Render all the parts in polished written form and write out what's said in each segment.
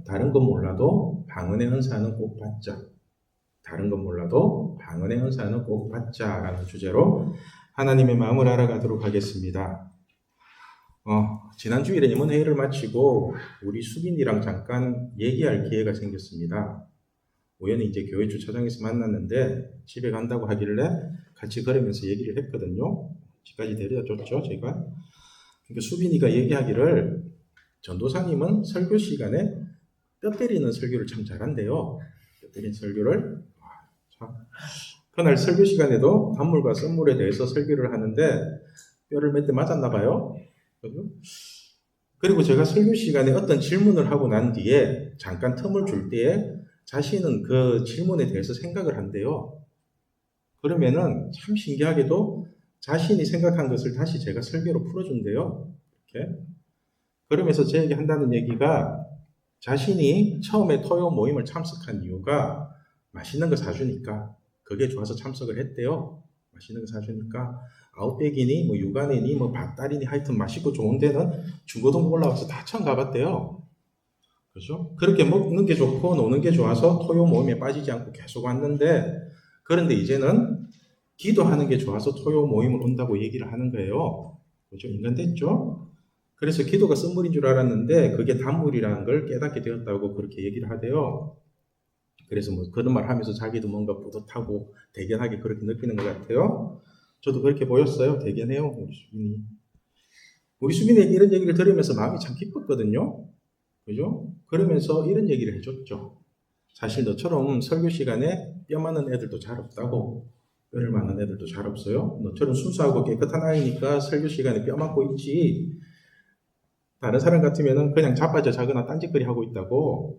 다른 건 몰라도 방언의 은사는 꼭 받자. 다른 건 몰라도 방언의 은사는 꼭 받자라는 주제로 하나님의 마음을 알아가도록 하겠습니다. 지난 주일에 임원회의를 마치고 우리 수빈이랑 잠깐 얘기할 기회가 생겼습니다. 우연히 이제 교회 주차장에서 만났는데 집에 간다고 하길래 같이 걸으면서 얘기를 했거든요. 집까지 데려다 줬죠, 제가. 그러니까 수빈이가 얘기하기를 전도사님은 설교 시간에 뼈 때리는 설교를 참 잘한대요. 뼈 때리는 설교를. 그날 설교 시간에도 단물과 썬물에 대해서 설교를 하는데 뼈를 몇 대 맞았나 봐요. 그리고 제가 설교 시간에 어떤 질문을 하고 난 뒤에 잠깐 틈을 줄 때에 자신은 그 질문에 대해서 생각을 한대요. 그러면은 참 신기하게도 자신이 생각한 것을 다시 제가 설교로 풀어준대요. 이렇게. 그러면서 제 얘기 한다는 얘기가 자신이 처음에 토요 모임을 참석한 이유가 맛있는 거 사주니까 그게 좋아서 참석을 했대요. 맛있는 거 사주니까 아웃백이니 뭐 육안이니 뭐 밭다리니 하여튼 맛있고 좋은 데는 중고등 올라와서 다 처음 가봤대요. 그렇죠? 그렇게 먹는 게 좋고 노는 게 좋아서 토요 모임에 빠지지 않고 계속 왔는데 그런데 이제는 기도하는 게 좋아서 토요 모임을 온다고 얘기를 하는 거예요. 그렇죠? 인간 됐죠? 그래서 기도가 선물인 줄 알았는데 그게 단물이라는 걸 깨닫게 되었다고 그렇게 얘기를 하대요. 그래서 뭐 그런 말 하면서 자기도 뭔가 뿌듯하고 대견하게 그렇게 느끼는 것 같아요. 저도 그렇게 보였어요. 대견해요, 우리 수빈이. 우리 수빈에게 이런 얘기를 들으면서 마음이 참 기뻤거든요. 그죠? 그러면서 이런 얘기를 해줬죠. 사실 너처럼 설교 시간에 뼈 많은 애들도 잘 없다고. 뼈를 많은 애들도 잘 없어요. 너처럼 순수하고 깨끗한 아이니까 설교 시간에 뼈 많고 있지. 다른 사람 같으면 그냥 자빠져 자거나 딴짓거리 하고 있다고.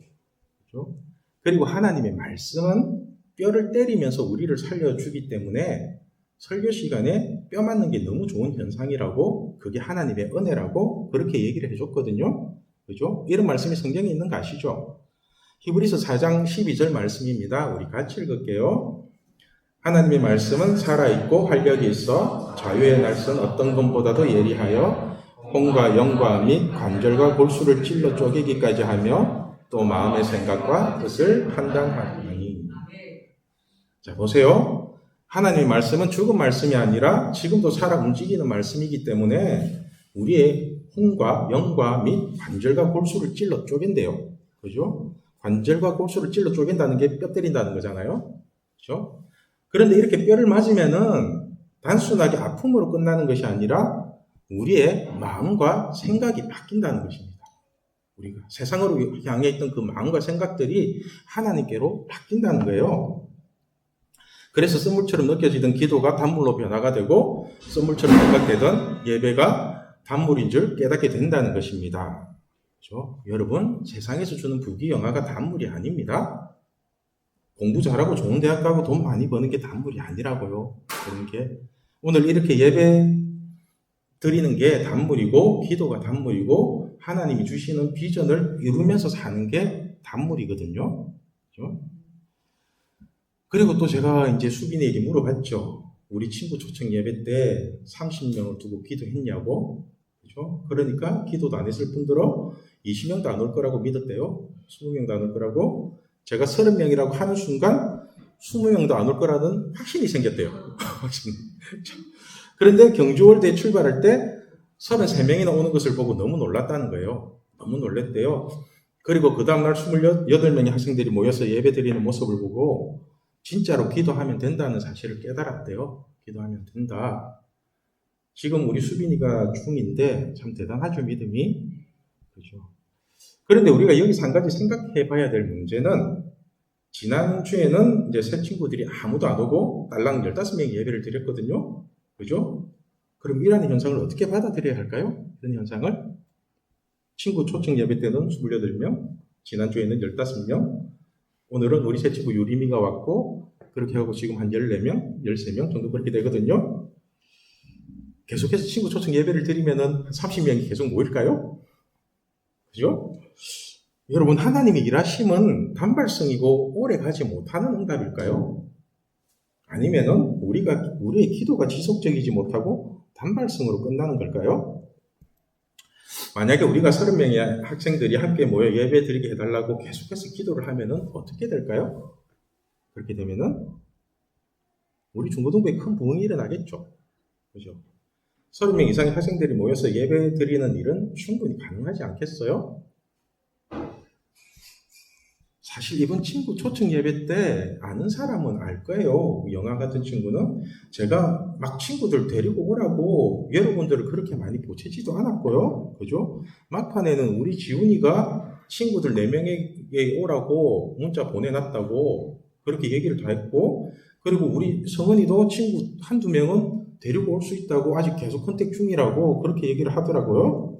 그죠? 그리고 하나님의 말씀은 뼈를 때리면서 우리를 살려주기 때문에 설교 시간에 뼈 맞는 게 너무 좋은 현상이라고, 그게 하나님의 은혜라고 그렇게 얘기를 해줬거든요. 그죠? 이런 말씀이 성경에 있는 거 아시죠? 히브리서 4장 12절 말씀입니다. 우리 같이 읽을게요. 하나님의 말씀은 살아있고 활력이 있어 자유의 날선 어떤 것보다도 예리하여 혼과 영과 및 관절과 골수를 찔러 쪼개기까지 하며 또 마음의 생각과 뜻을 판단하니. 자, 보세요. 하나님의 말씀은 죽은 말씀이 아니라 지금도 살아 움직이는 말씀이기 때문에 우리의 혼과 영과 및 관절과 골수를 찔러 쪼갠대요. 그죠? 관절과 골수를 찔러 쪼갠다는 게 뼈 때린다는 거잖아요. 그죠? 그런데 이렇게 뼈를 맞으면은 단순하게 아픔으로 끝나는 것이 아니라 우리의 마음과 생각이 바뀐다는 것입니다. 우리가 세상으로 향해 있던 그 마음과 생각들이 하나님께로 바뀐다는 거예요. 그래서 썬물처럼 느껴지던 기도가 단물로 변화가 되고 썬물처럼 생각되던 예배가 단물인 줄 깨닫게 된다는 것입니다. 그렇죠? 여러분, 세상에서 주는 부귀영화가 단물이 아닙니다. 공부 잘하고 좋은 대학 가고 돈 많이 버는 게 단물이 아니라고요. 그런 게 오늘 이렇게 예배 드리는 게 단물이고 기도가 단물이고 하나님이 주시는 비전을 이루면서 사는 게 단물이거든요. 그렇죠? 그리고 또 제가 이제 수빈에게 물어봤죠. 우리 친구 초청 예배 때 30명을 두고 기도했냐고. 그렇죠? 그러니까 기도도 안 했을 뿐더러 20명도 안 올 거라고 믿었대요. 20명도 안 올 거라고. 제가 30명이라고 하는 순간 20명도 안 올 거라는 확신이 생겼대요. 그런데 경주월드에 출발할 때 33명이나 오는 것을 보고 너무 놀랐다는 거예요. 너무 놀랬대요. 그리고 그 다음날 28명의 학생들이 모여서 예배 드리는 모습을 보고 진짜로 기도하면 된다는 사실을 깨달았대요. 기도하면 된다. 지금 우리 수빈이가 중인데 참 대단하죠, 믿음이. 그렇죠. 그런데 우리가 여기서 한 가지 생각해 봐야 될 문제는 지난주에는 이제 새 친구들이 아무도 안 오고 딸랑 15명이 예배를 드렸거든요. 그죠? 그럼 이런 현상을 어떻게 받아들여야 할까요? 이런 현상을. 친구 초청 예배 때는 28명, 지난주에는 15명, 오늘은 우리 새 친구 유리미가 왔고 그렇게 하고 지금 한 14명, 13명 정도 그렇게 되거든요. 계속해서 친구 초청 예배를 드리면은 30명이 계속 모일까요? 그죠? 여러분, 하나님의 일하심은 단발성이고 오래 가지 못하는 응답일까요? 아니면은 우리의 기도가 지속적이지 못하고 단발성으로 끝나는 걸까요? 만약에 우리가 30명의 학생들이 함께 모여 예배 드리게 해달라고 계속해서 기도를 하면은 어떻게 될까요? 그렇게 되면은 우리 중고등부에 큰 부흥이 일어나겠죠. 그죠? 30명 이상의 학생들이 모여서 예배 드리는 일은 충분히 가능하지 않겠어요? 사실 이번 친구 초청 예배 때 아는 사람은 알 거예요. 영화 같은 친구는 제가 막 친구들 데리고 오라고 여러분들을 그렇게 많이 보채지도 않았고요. 그죠? 막판에는 우리 지훈이가 친구들 4명에게 오라고 문자 보내놨다고 그렇게 얘기를 다 했고, 그리고 우리 성은이도 친구 한두 명은 데리고 올 수 있다고 아직 계속 컨택 중이라고 그렇게 얘기를 하더라고요.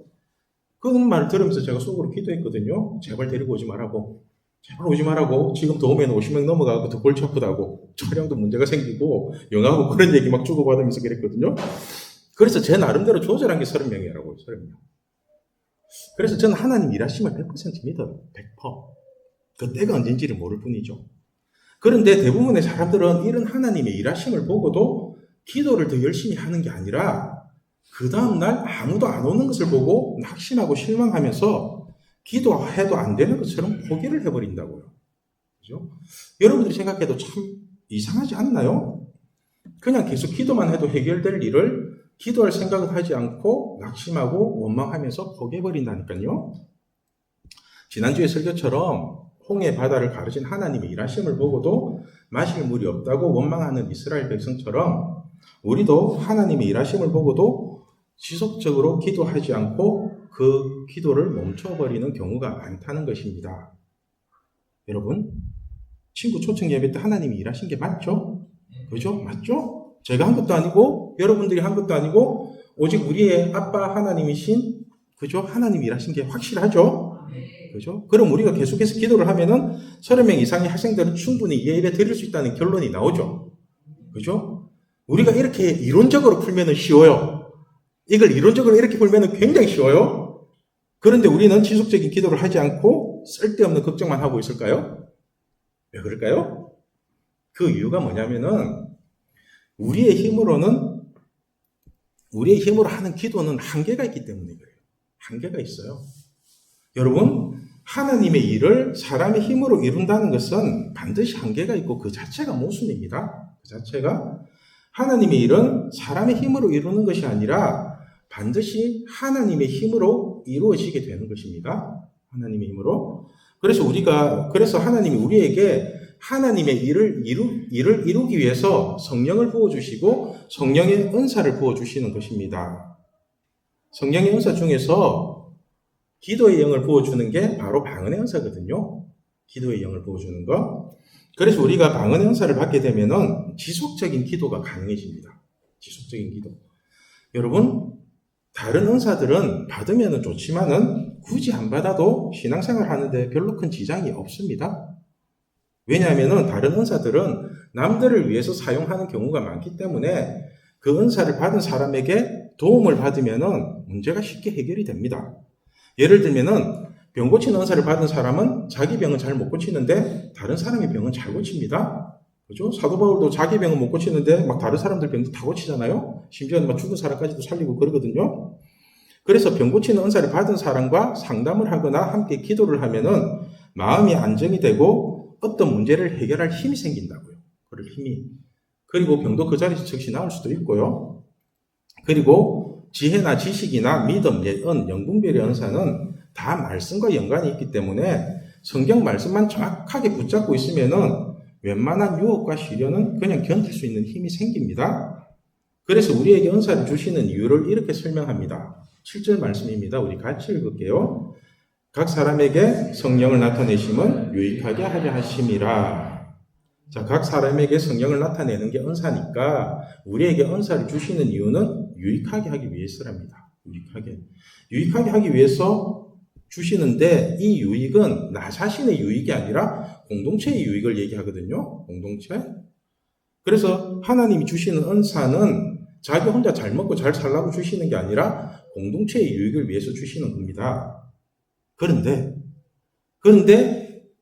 그런 말 들으면서 제가 속으로 기도했거든요. 제발 데리고 오지 말라고. 제발 오지 말라고. 지금 더우면 50명 넘어가고 더 골치 아프다고. 촬영도 문제가 생기고 영화고 그런 얘기 막 주고받으면서 그랬거든요. 그래서 제 나름대로 조절한 게 30명이라고. 30명. 그래서 저는 하나님 일하심을 100% 믿어요. 100%. 그 때가 언젠지를 모를 뿐이죠. 그런데 대부분의 사람들은 이런 하나님의 일하심을 보고도 기도를 더 열심히 하는 게 아니라 그 다음날 아무도 안 오는 것을 보고 낙심하고 실망하면서 기도해도 안 되는 것처럼 포기를 해버린다고요. 그죠? 여러분들이 생각해도 참 이상하지 않나요? 그냥 계속 기도만 해도 해결될 일을 기도할 생각을 하지 않고 낙심하고 원망하면서 포기해버린다니까요. 지난주에 설교처럼 홍해 바다를 가르신 하나님의 일하심을 보고도 마실 물이 없다고 원망하는 이스라엘 백성처럼 우리도 하나님의 일하심을 보고도 지속적으로 기도하지 않고 그 기도를 멈춰버리는 경우가 많다는 것입니다. 여러분, 친구 초청 예배 때 하나님이 일하신 게 맞죠? 그죠? 맞죠? 제가 한 것도 아니고 여러분들이 한 것도 아니고 오직 우리의 아빠 하나님이신 그죠? 하나님이 일하신 게 확실하죠? 그죠? 그럼 우리가 계속해서 기도를 하면은 30명 이상의 학생들은 충분히 예배 드릴 수 있다는 결론이 나오죠. 그죠? 우리가 이렇게 이론적으로 풀면은 쉬워요. 이걸 이론적으로 이렇게 풀면은 굉장히 쉬워요. 그런데 우리는 지속적인 기도를 하지 않고 쓸데없는 걱정만 하고 있을까요? 왜 그럴까요? 그 이유가 뭐냐면은 우리의 힘으로 하는 기도는 한계가 있기 때문에 그래요. 한계가 있어요. 여러분, 하나님의 일을 사람의 힘으로 이룬다는 것은 반드시 한계가 있고 그 자체가 모순입니다. 그 자체가 하나님의 일은 사람의 힘으로 이루는 것이 아니라 반드시 하나님의 힘으로 이루어지게 되는 것입니다. 하나님의 힘으로. 그래서 하나님이 우리에게 하나님의 일을 이루기 위해서 성령을 부어주시고 성령의 은사를 부어주시는 것입니다. 성령의 은사 중에서 기도의 영을 부어주는 게 바로 방언의 은사거든요. 기도의 영을 부어주는 거. 그래서 우리가 방언의 은사를 받게 되면은 지속적인 기도가 가능해집니다. 지속적인 기도. 여러분, 다른 은사들은 받으면 좋지만은 굳이 안 받아도 신앙생활 하는데 별로 큰 지장이 없습니다. 왜냐하면은 다른 은사들은 남들을 위해서 사용하는 경우가 많기 때문에 그 은사를 받은 사람에게 도움을 받으면은 문제가 쉽게 해결이 됩니다. 예를 들면은 병 고치는 은사를 받은 사람은 자기 병은 잘 못 고치는데 다른 사람의 병은 잘 고칩니다. 그죠? 사도 바울도 자기 병은 못 고치는데 막 다른 사람들 병도 다 고치잖아요. 심지어는 막 죽은 사람까지도 살리고 그러거든요. 그래서 병 고치는 은사를 받은 사람과 상담을 하거나 함께 기도를 하면은 마음이 안정이 되고 어떤 문제를 해결할 힘이 생긴다고요. 그럴 힘이. 그리고 병도 그 자리에서 즉시 나을 수도 있고요. 그리고 지혜나 지식이나 믿음, 예언, 영분별의 은사는 다 말씀과 연관이 있기 때문에 성경 말씀만 정확하게 붙잡고 있으면은 웬만한 유혹과 시련은 그냥 견딜 수 있는 힘이 생깁니다. 그래서 우리에게 은사를 주시는 이유를 이렇게 설명합니다. 7절 말씀입니다. 우리 같이 읽을게요. 각 사람에게 성령을 나타내심은 유익하게 하려 하심이라. 자, 각 사람에게 성령을 나타내는 게 은사니까 우리에게 은사를 주시는 이유는 유익하게 하기 위해서랍니다. 유익하게 하기 위해서 주시는데 이 유익은 나 자신의 유익이 아니라 공동체의 유익을 얘기하거든요. 공동체. 그래서 하나님이 주시는 은사는 자기 혼자 잘 먹고 잘 살라고 주시는 게 아니라 공동체의 유익을 위해서 주시는 겁니다. 그런데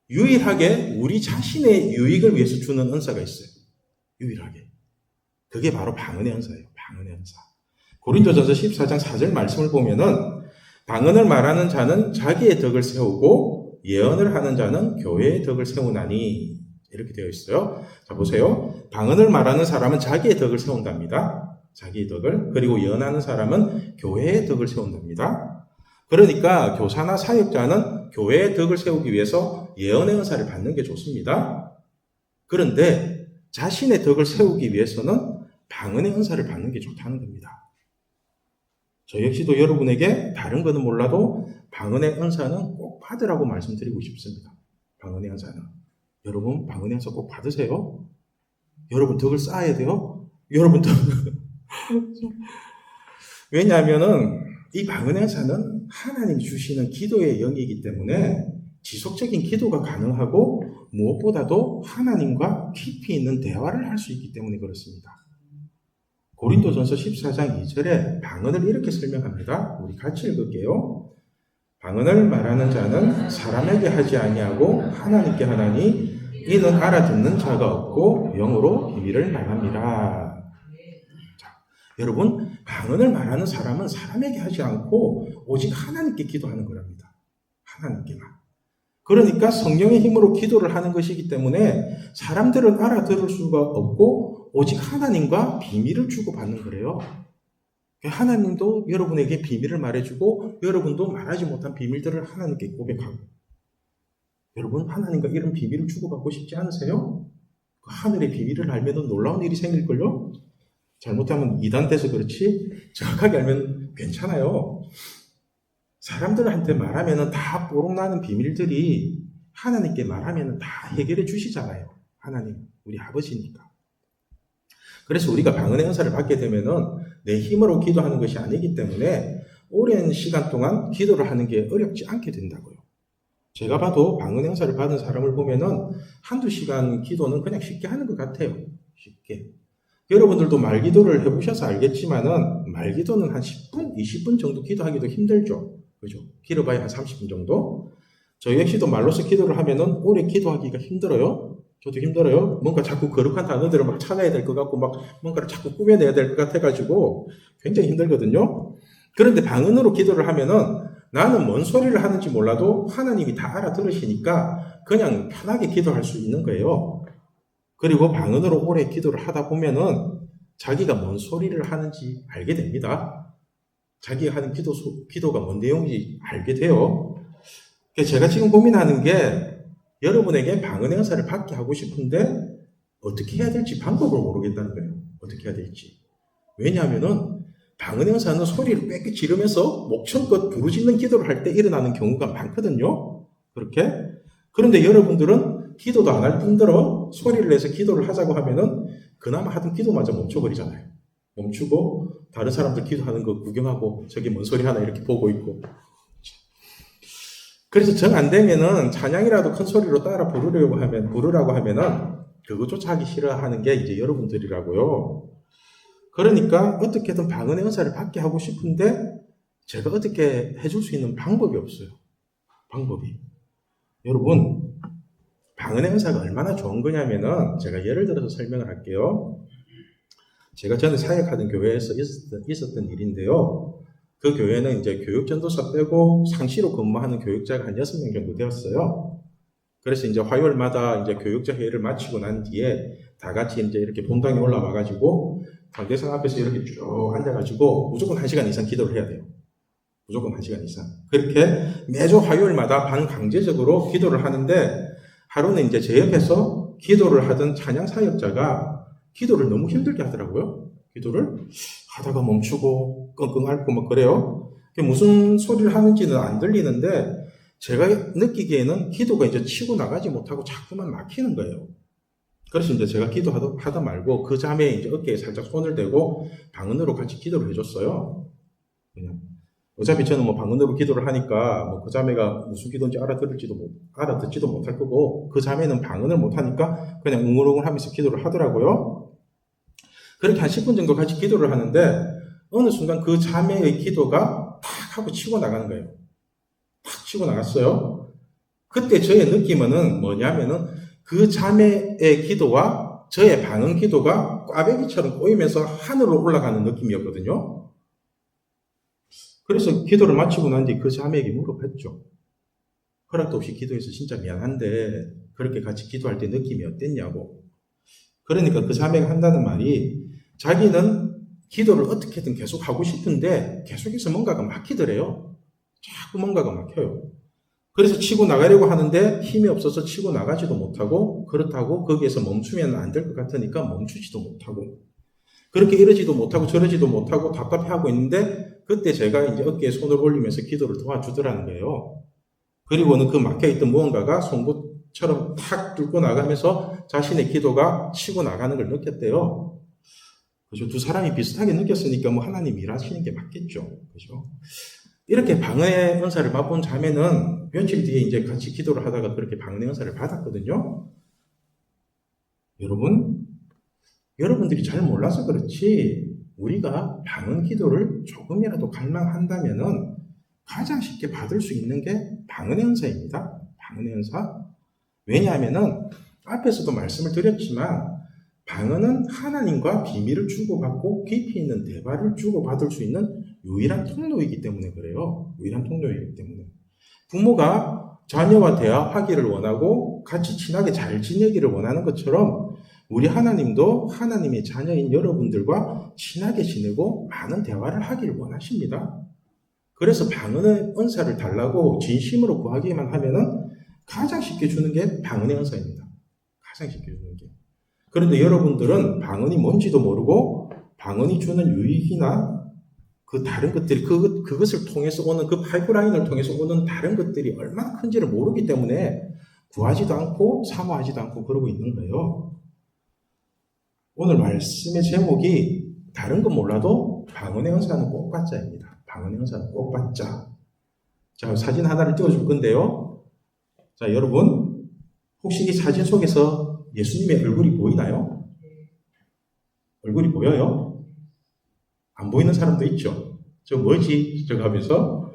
유일하게 우리 자신의 유익을 위해서 주는 은사가 있어요. 유일하게. 그게 바로 방언의 은사예요. 방언의 은사. 고린도전서 14장 4절 말씀을 보면은 방언을 말하는 자는 자기의 덕을 세우고 예언을 하는 자는 교회의 덕을 세우나니 이렇게 되어 있어요. 자 보세요. 방언을 말하는 사람은 자기의 덕을 세운답니다. 자기의 덕을. 그리고 예언하는 사람은 교회의 덕을 세운답니다. 그러니까 교사나 사역자는 교회의 덕을 세우기 위해서 예언의 은사를 받는 게 좋습니다. 그런데 자신의 덕을 세우기 위해서는 방언의 은사를 받는 게 좋다는 겁니다. 저 역시도 여러분에게 다른 거는 몰라도 방언의 은사는 꼭 받으라고 말씀드리고 싶습니다. 방언의 은사는. 여러분 방언의 은사 꼭 받으세요. 여러분 덕을 쌓아야 돼요. 여러분 덕. 왜냐하면은 이 방언의 은사는 하나님이 주시는 기도의 영이기 때문에 지속적인 기도가 가능하고 무엇보다도 하나님과 깊이 있는 대화를 할 수 있기 때문에 그렇습니다. 고린도전서 14장 2절에 방언을 이렇게 설명합니다. 우리 같이 읽을게요. 방언을 말하는 자는 사람에게 하지 아니하고 하나님께 하나니 이는 알아듣는 자가 없고 영으로 비밀을 말합니다. 자, 여러분 방언을 말하는 사람은 사람에게 하지 않고 오직 하나님께 기도하는 거랍니다. 하나님께만. 그러니까 성령의 힘으로 기도를 하는 것이기 때문에 사람들은 알아들을 수가 없고 오직 하나님과 비밀을 주고받는 거래요. 하나님도 여러분에게 비밀을 말해주고 여러분도 말하지 못한 비밀들을 하나님께 고백하고 여러분 하나님과 이런 비밀을 주고받고 싶지 않으세요? 그 하늘의 비밀을 알면 놀라운 일이 생길걸요? 잘못하면 이단돼서 그렇지 정확하게 알면 괜찮아요. 사람들한테 말하면 다 뽀록나는 비밀들이 하나님께 말하면 다 해결해 주시잖아요. 하나님, 우리 아버지니까. 그래서 우리가 방언의 은사를 받게 되면은 내 힘으로 기도하는 것이 아니기 때문에 오랜 시간 동안 기도를 하는 게 어렵지 않게 된다고요. 제가 봐도 방언의 은사를 받은 사람을 보면은 한두 시간 기도는 그냥 쉽게 하는 것 같아요. 쉽게. 여러분들도 말기도를 해보셔서 알겠지만은 말기도는 한 10분, 20분 정도 기도하기도 힘들죠. 그죠? 길어봐야 한 30분 정도. 저 역시도 말로서 기도를 하면은 오래 기도하기가 힘들어요. 저도 힘들어요. 뭔가 자꾸 거룩한 단어들을 막 찾아야 될 것 같고 막 뭔가를 자꾸 꾸며내야 될 것 같아가지고 굉장히 힘들거든요. 그런데 방언으로 기도를 하면은 나는 뭔 소리를 하는지 몰라도 하나님이 다 알아들으시니까 그냥 편하게 기도할 수 있는 거예요. 그리고 방언으로 오래 기도를 하다 보면은 자기가 뭔 소리를 하는지 알게 됩니다. 자기가 하는 기도가 뭔 내용인지 알게 돼요. 제가 지금 고민하는 게 여러분에게 방언의 은사를 받게 하고 싶은데 어떻게 해야 될지 방법을 모르겠다는 거예요. 어떻게 해야 될지. 왜냐하면은 방언의 은사는 소리를 빽빽 지르면서 목청껏 부르짖는 기도를 할 때 일어나는 경우가 많거든요. 그렇게. 그런데 여러분들은 기도도 안 할 뿐더러 소리를 내서 기도를 하자고 하면은 그나마 하던 기도마저 멈춰버리잖아요. 멈추고 다른 사람들 기도하는 거 구경하고 저게 뭔 소리 하나 이렇게 보고 있고. 그래서 정 안 되면은 찬양이라도 큰 소리로 따라 부르라고 하면은 그것조차 하기 싫어하는 게 이제 여러분들이라고요. 그러니까 어떻게든 방언의 은사를 받게 하고 싶은데 제가 어떻게 해줄 수 있는 방법이 없어요. 방법이. 여러분, 방언의 은사가 얼마나 좋은 거냐면은 제가 예를 들어서 설명을 할게요. 제가 전에 사역하던 교회에서 있었던 일인데요. 그 교회는 이제 교육전도사 빼고 상시로 근무하는 교육자가 한 6명 정도 되었어요. 그래서 이제 화요일마다 이제 교육자 회의를 마치고 난 뒤에 다 같이 이제 이렇게 본당에 올라와가지고 관계상 앞에서 이렇게 쭉 앉아가지고 무조건 1시간 이상 기도를 해야 돼요. 무조건 1시간 이상. 그렇게 매주 화요일마다 반강제적으로 기도를 하는데 하루는 이제 제 옆에서 기도를 하던 찬양 사역자가 기도를 너무 힘들게 하더라고요. 기도를 하다가 멈추고 끙끙 앓고 막 그래요. 무슨 소리를 하는지는 안 들리는데 제가 느끼기에는 기도가 이제 치고 나가지 못하고 자꾸만 막히는 거예요. 그래서 이제 제가 기도하다 말고 그 자매의 이제 어깨에 살짝 손을 대고 방언으로 같이 기도를 해줬어요. 그냥. 어차피 저는 뭐 방언으로 기도를 하니까 뭐 그 자매가 무슨 기도인지 알아듣지도 못할 거고 그 자매는 방언을 못하니까 그냥 웅얼웅얼 하면서 기도를 하더라고요. 그렇게 한 10분 정도 같이 기도를 하는데 어느 순간 그 자매의 기도가 탁 하고 치고 나가는 거예요. 탁 치고 나갔어요. 그때 저의 느낌은 뭐냐면은 그 자매의 기도와 저의 방언 기도가 꽈배기처럼 꼬이면서 하늘로 올라가는 느낌이었거든요. 그래서 기도를 마치고 난 뒤 그 자매에게 물어봤죠. 허락도 없이 기도해서 진짜 미안한데 그렇게 같이 기도할 때 느낌이 어땠냐고. 그러니까 그 자매가 한다는 말이 자기는 기도를 어떻게든 계속 하고 싶은데 계속해서 뭔가가 막히더래요. 자꾸 뭔가가 막혀요. 그래서 치고 나가려고 하는데 힘이 없어서 치고 나가지도 못하고, 그렇다고 거기에서 멈추면 안 될 것 같으니까 멈추지도 못하고, 그렇게 이러지도 못하고 저러지도 못하고 답답해하고 있는데 그때 제가 이제 어깨에 손을 올리면서 기도를 도와주더라는 거예요. 그리고는 그 막혀있던 무언가가 송곳처럼 탁 뚫고 나가면서 자신의 기도가 치고 나가는 걸 느꼈대요. 그죠? 두 사람이 비슷하게 느꼈으니까 뭐 하나님 일하시는 게 맞겠죠. 그죠? 이렇게 방언의 은사를 맛본 자매는 며칠 뒤에 이제 같이 기도를 하다가 그렇게 방언의 은사를 받았거든요. 여러분들이 잘 몰라서 그렇지, 우리가 방언 기도를 조금이라도 갈망한다면은 가장 쉽게 받을 수 있는 게 방언의 은사입니다. 방언의 은사. 왜냐하면은 앞에서도 말씀을 드렸지만 방언은 하나님과 비밀을 주고받고 깊이 있는 대화를 주고받을 수 있는 유일한 통로이기 때문에 그래요. 유일한 통로이기 때문에. 부모가 자녀와 대화하기를 원하고 같이 친하게 잘 지내기를 원하는 것처럼 우리 하나님도 하나님의 자녀인 여러분들과 친하게 지내고 많은 대화를 하기를 원하십니다. 그래서 방언의 은사를 달라고 진심으로 구하기만 하면은 가장 쉽게 주는 게 방언의 은사입니다. 가장 쉽게 주는 게. 그런데 여러분들은 방언이 뭔지도 모르고 방언이 주는 유익이나 그 다른 것들이 그것을 통해서 오는 그 파이프라인을 통해서 오는 다른 것들이 얼마나 큰지를 모르기 때문에 구하지도 않고 사모하지도 않고 그러고 있는 거예요. 오늘 말씀의 제목이 다른 건 몰라도 방언의 은사는 꼭 받자입니다. 방언의 은사는 꼭 받자. 자, 사진 하나를 띄워줄 건데요. 자, 여러분 혹시 이 사진 속에서 예수님의 얼굴이 보이나요? 얼굴이 보여요? 안 보이는 사람도 있죠. 저 뭐지? 저거 하면서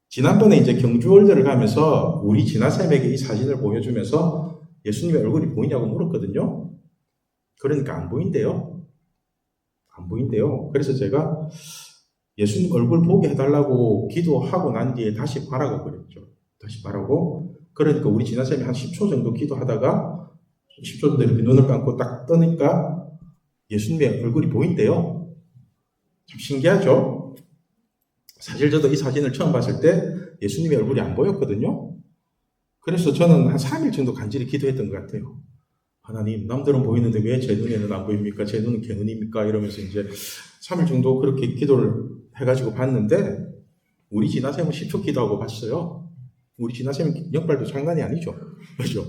지난번에 이제 경주월드를 가면서 우리 진아쌤에게 이 사진을 보여주면서 예수님의 얼굴이 보이냐고 물었거든요. 그러니까 안 보인대요. 안 보인대요. 그래서 제가 예수님 얼굴 보게 해달라고 기도하고 난 뒤에 다시 봐라고 그랬죠. 다시 봐라고. 그러니까 우리 진아쌤이 한 10초 정도 기도하다가 10초 정도 이렇게 눈을 감고 딱 뜨니까 예수님의 얼굴이 보인대요. 참 신기하죠? 사실 저도 이 사진을 처음 봤을 때 예수님의 얼굴이 안 보였거든요. 그래서 저는 한 3일 정도 간절히 기도했던 것 같아요. 하나님, 남들은 보이는데 왜 제 눈에는 안 보입니까? 제 눈은 개눈입니까? 이러면서 이제 3일 정도 그렇게 기도를 해가지고 봤는데 우리 진아쌤은 10초 기도하고 봤어요. 우리 진아쌤은 역발도 장난이 아니죠. 그죠?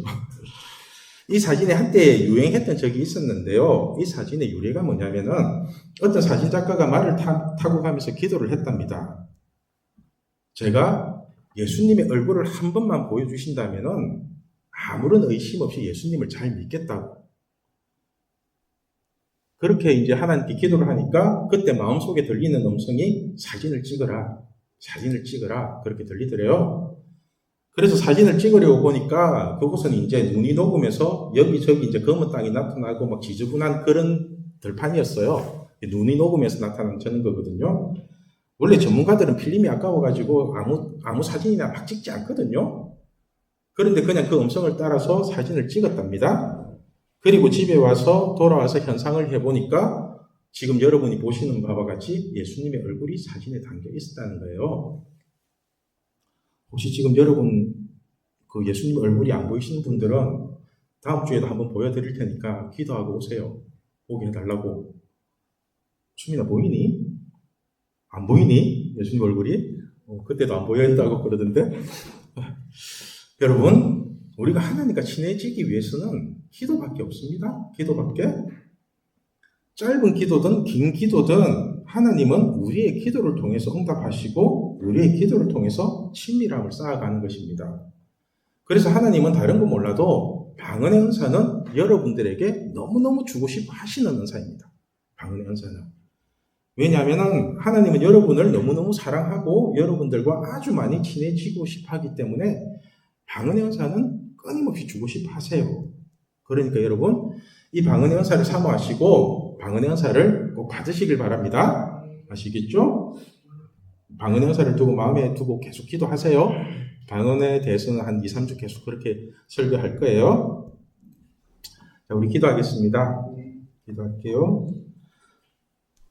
이 사진에 한때 유행했던 적이 있었는데요. 이 사진의 유래가 뭐냐면은 어떤 사진 작가가 말을 타고 가면서 기도를 했답니다. 제가 예수님의 얼굴을 한 번만 보여주신다면은 아무런 의심 없이 예수님을 잘 믿겠다고. 그렇게 이제 하나님께 기도를 하니까 그때 마음속에 들리는 음성이 사진을 찍어라. 사진을 찍어라. 그렇게 들리더래요. 그래서 사진을 찍으려고 보니까 그곳은 이제 눈이 녹으면서 여기저기 이제 검은 땅이 나타나고 막 지저분한 그런 들판이었어요. 눈이 녹으면서 나타나는 거거든요. 원래 전문가들은 필름이 아까워가지고 아무 사진이나 막 찍지 않거든요. 그런데 그냥 그 음성을 따라서 사진을 찍었답니다. 그리고 집에 와서 돌아와서 현상을 해보니까 지금 여러분이 보시는 바와 같이 예수님의 얼굴이 사진에 담겨 있었다는 거예요. 혹시 지금 여러분 그 예수님 얼굴이 안 보이시는 분들은 다음 주에도 한번 보여드릴 테니까 기도하고 오세요. 보게 해달라고. 수민아 보이니? 안 보이니? 예수님 얼굴이? 그때도 안 보여야 고 그러던데. 여러분, 우리가 하나님과 친해지기 위해서는 기도밖에 없습니다. 기도밖에. 짧은 기도든 긴 기도든 하나님은 우리의 기도를 통해서 응답하시고 우리의 기도를 통해서 친밀함을 쌓아가는 것입니다. 그래서 하나님은 다른 거 몰라도 방언의 은사는 여러분들에게 너무너무 주고 싶어 하시는 은사입니다. 방언의 은사는. 왜냐하면 하나님은 여러분을 너무너무 사랑하고 여러분들과 아주 많이 친해지고 싶어 하기 때문에 방언의 은사는 끊임없이 주고 싶어 하세요. 그러니까 여러분, 이 방언의 은사를 사모하시고 방언의 은사를 꼭 받으시길 바랍니다. 아시겠죠? 방언의 은사를 두고 마음에 두고 계속 기도하세요. 방언에 대해서는 한 2, 3주 계속 그렇게 설교할 거예요. 자, 우리 기도하겠습니다. 기도할게요.